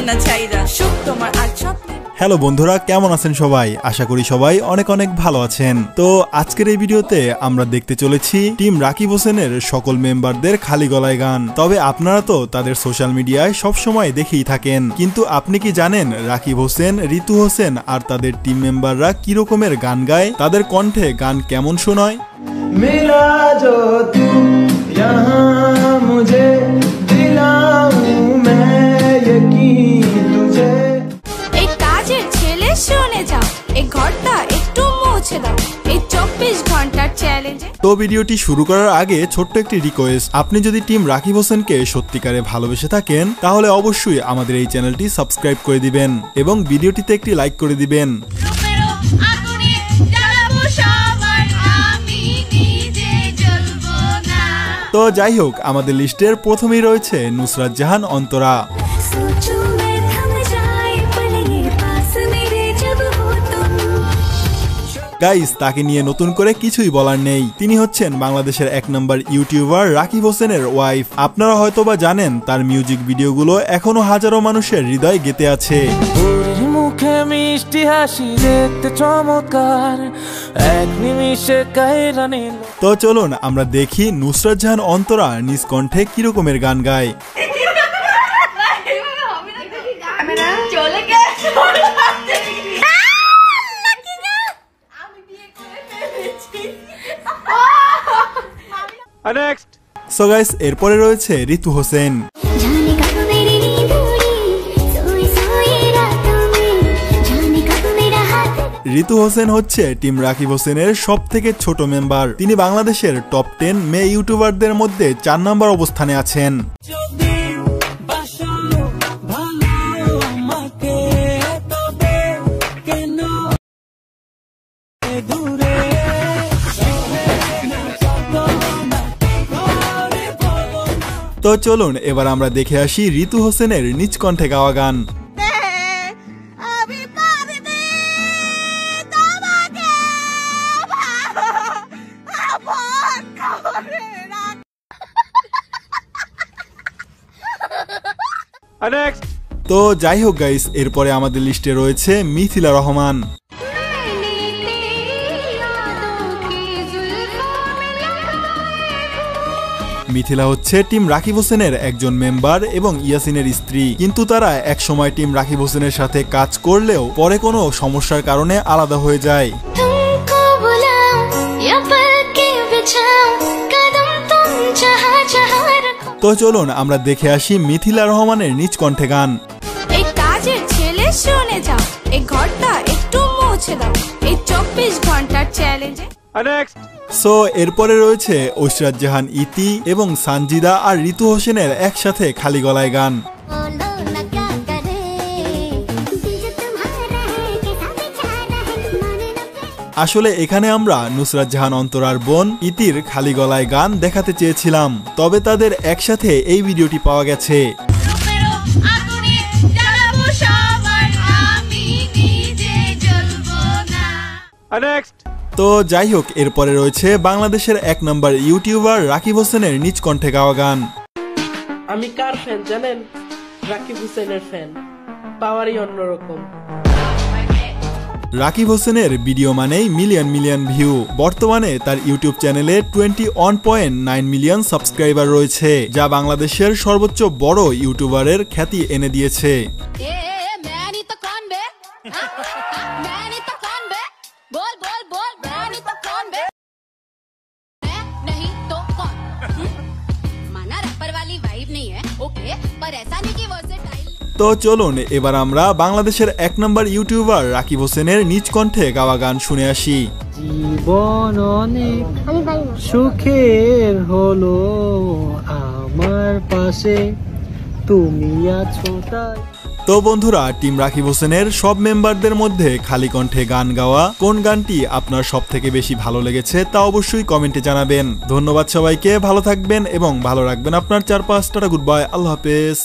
না ছাইরা সুখ তোমার আর স্বপ্ন। হ্যালো বন্ধুরা, কেমন আছেন সবাই? আশা করি সবাই অনেক অনেক ভালো আছেন। তো আজকের এই ভিডিওতে আমরা দেখতে চলেছি টিম রাকিব হোসেনের সকল মেম্বারদের খালি গলায় গান। তবে আপনারা তো তাদের সোশ্যাল মিডিয়ায় সবসময় দেখেই থাকেন, কিন্তু আপনি কি জানেন রাকিব হোসেন, ঋতু হোসেন আর তাদের টিম মেম্বাররা কি রকমের গান গায়? তাদের কণ্ঠে গান কেমন শোনায়? मिला जो तू यहाँ मुझे दिलाऊं मैं यकीन तुझे। এই কাজের ছেলে শুনে যাও, এই ঘরটা একটু মুছে দাও, এই 24 ঘন্টার চ্যালেঞ্জে। তো ভিডিওটি শুরু করার আগে ছোট্ট একটি রিকোয়েস্ট, আপনি যদি টিম রাকিব হোসেনকে সত্যিকারে ভালোবেসে থাকেন তাহলে অবশ্যই আমাদের এই চ্যানেলটি সাবস্ক্রাইব করে দিবেন এবং ভিডিওটিতে একটি লাইক করে দিবেন। তো যাই হোক, আমাদের লিস্টের প্রথমেই রয়েছে নুসরাত জাহান অন্তরা। গাইস, তাকে নিয়ে নতুন করে কিছুই বলার নেই। তিনি হচ্ছেন বাংলাদেশের 1 নম্বর ইউটিউবার রাকিব হোসেনের ওয়াইফ। আপনারা হয়তোবা জানেন তার মিউজিক ভিডিওগুলো এখনো হাজারো মানুষের হৃদয় গেঁথে আছে। মুখে মিষ্টি হাসি দেখতে চমৎকার, এক নিমিষে কায়রা নিল। তো চলুন আমরা দেখি নুসরাত জাহান অন্তরা নিজ কণ্ঠে কি রকমের গান গায়। সো গাইস, এরপরে রয়েছে ঋতু হোসেন। ঋতু হোসেন হচ্ছে টিম রাকিব হোসেনের সব থেকে ছোট মেম্বার। তিনি বাংলাদেশের টপ 10 মেয়ে ইউটিউবারদের মধ্যে 4 নম্বর অবস্থানে আছেন। তো চলুন এবার আমরা দেখে আসি ঋতু হোসেনের নিজ কণ্ঠে গাওয়া গান। তো যাই হোক গাইস, এরপরে আমাদের লিস্টে রয়েছে মিথিলা রহমান। মিথিলা হচ্ছে টিম রাকিব হোসেনের একজন মেম্বার এবং ইয়াসিনের স্ত্রী, কিন্তু তারা এক সময় টিম রাকিব হোসেনের সাথে কাজ করলেও পরে কোনো সমস্যার কারণে আলাদা হয়ে যায়। তো চলুন আমরা দেখে আসি মিথিলা রহমানের নিজ কণ্ঠে গান। এই কাজের ছেলে শুনে যাও, এই ঘরটা একটু মুছে দাও, এই 24 ঘন্টার চ্যালেঞ্জে। সো এরপরে রয়েছে ঐশরাত জাহান ইতি এবং সানজিদা আর ঋতু হোসেনের একসাথে খালি গলায় গান। আসলে এখানে আমরা নুসরাত জাহান অন্তরার বোন ইতির খালি গলায় গান দেখাতে চেয়েছিলাম, তবে তাদের একসাথে এই ভিডিওটি পাওয়া গেছে। তো যাই হোক, এরপরে রয়েছে বাংলাদেশের 1 নম্বর ইউটিউবার রাকিব হোসেনের নিজ কণ্ঠে গাওয়া গান। আমি কার ফ্যান জানেন? রাকিব হোসেনের ফ্যান, পাওয়ারই অন্যরকম। রাকিব হোসেনের ভিডিও মানেই মিলিয়ন মিলিয়ন ভিউ। বর্তমানে তার ইউটিউব চ্যানেলে 21.9 মিলিয়ন সাবস্ক্রাইবার রয়েছে, যা বাংলাদেশের সর্বোচ্চ বড় ইউটিউবারের খ্যাতি এনে দিয়েছে। তো চলুন এবার আমরা বাংলাদেশের 1 নম্বর ইউটিউবার রাকিব হোসেনের নিজ কণ্ঠে গাওয়া গান শুনে আসি। জীবন অনেক সুখের হলো আমার পাশে তুমি আছো তাই। তো বন্ধুরা, টিম রাকিব হোসেনের সব মেম্বারদের মধ্যে খালি কণ্ঠে গান গাওয়া কোন গানটি আপনার সব থেকে বেশি ভালো লেগেছে তা অবশ্যই কমেন্টে জানাবেন। ধন্যবাদ সবাইকে, ভালো থাকবেন এবং ভালো রাখবেন আপনার চারপাশ। টাটা, গুড বাই, আল্লাহ হাফেজ।